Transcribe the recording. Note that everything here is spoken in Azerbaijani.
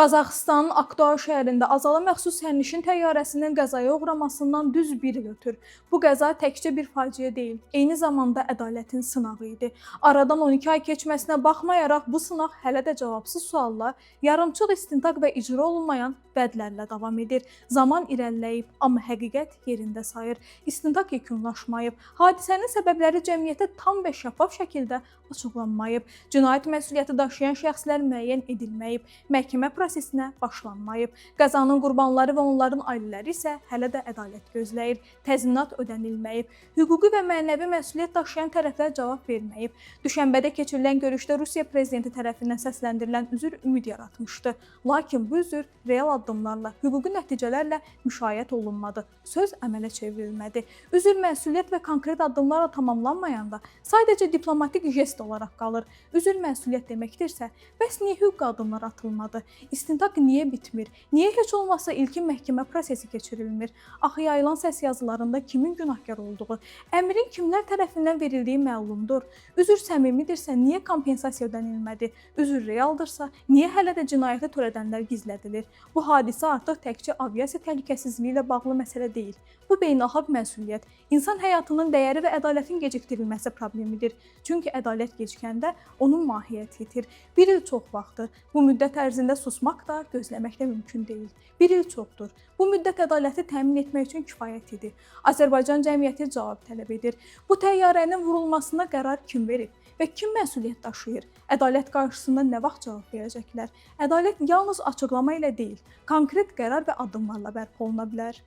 Qazaxıstanın Aktau şəhərində Azala məxsus sərnişin təyyarəsinin qəzaya uğramasından düz bir il ötür. Bu qəza təkcə bir faciə deyil, eyni zamanda ədalətin sınağı idi. Aradan 12 ay keçməsinə baxmayaraq bu sınaq hələ də cavabsız suallar, yarımçıq istintaq və icra olunmayan vədlərlə davam edir. Zaman irəliləyib, amma həqiqət yerində sayır. İstintaq yekunlaşmayıb. Hadisənin səbəbləri cəmiyyətə tam və şəffaf şəkildə açıqlanmayıb. Cinayət məsuliyyəti daşıyan şəxslər müəyyən edilməyib. Məhkəmə prosesinə başlanmayıb. Qəzanın qurbanları və onların ailələri isə hələ də ədalət gözləyir. Təzminat ödənilməyib. Hüquqi və mənəvi məsuliyyət daşıyan tərəflər cavab verməyib. Düşənbədə keçirilən görüşdə Rusiya prezidenti tərəfindən səsləndirilən üzr ümid yaratmışdı. Lakin bu üzr real addımlarla, hüquqi nəticələrlə müşayiət olunmadı. Söz əmələ çevrilmədi. Üzr məsuliyyət və konkret addımlarla tamamlanmayanda sadəcə diplomatik jest olaraq qalır. Üzr məsuliyyət deməkdirsə, bəs niyə hüquqi addımlar atılmadı? İstintaq niyə bitmir? Niyə heç olmasa ilkin məhkəmə prosesi keçirilmir? Axı yayılan səs yazılarında kimin günahkar olduğu, əmrin kimlər tərəfindən verildiyi məlumdur. Üzr səmimidirsə, niyə kompensasiya ödənilmədi? Üzr realdırsa, niyə hələ də cinayəti törədənlər gizlədilir? Bu hadisə artıq təkcə aviasiya təhlükəsizliyi ilə bağlı məsələ deyil. Bu beynəlxalq məsuliyyət, insan həyatının dəyəri və ədalətin gecikdirilməsi problemidir. Çünki ədalət gecikəndə onun mahiyyəti itir. Bir il çox vaxtdır. Bu müddət ərzində susmaq da, gözləmək də mümkün deyil. Bir il çoxdur. Bu müddət ədaləti təmin etmək üçün kifayət idi. Azərbaycan cəmiyyəti cavab tələb edir. Bu təyyarənin vurulmasına qərar kim verib və kim məsuliyyət daşıyır? Ədalət qarşısında nə vaxt cavab verəcəklər? Ədalət yalnız açıqlama ilə deyil, konkret qərar və addımlarla bərpa oluna bilər.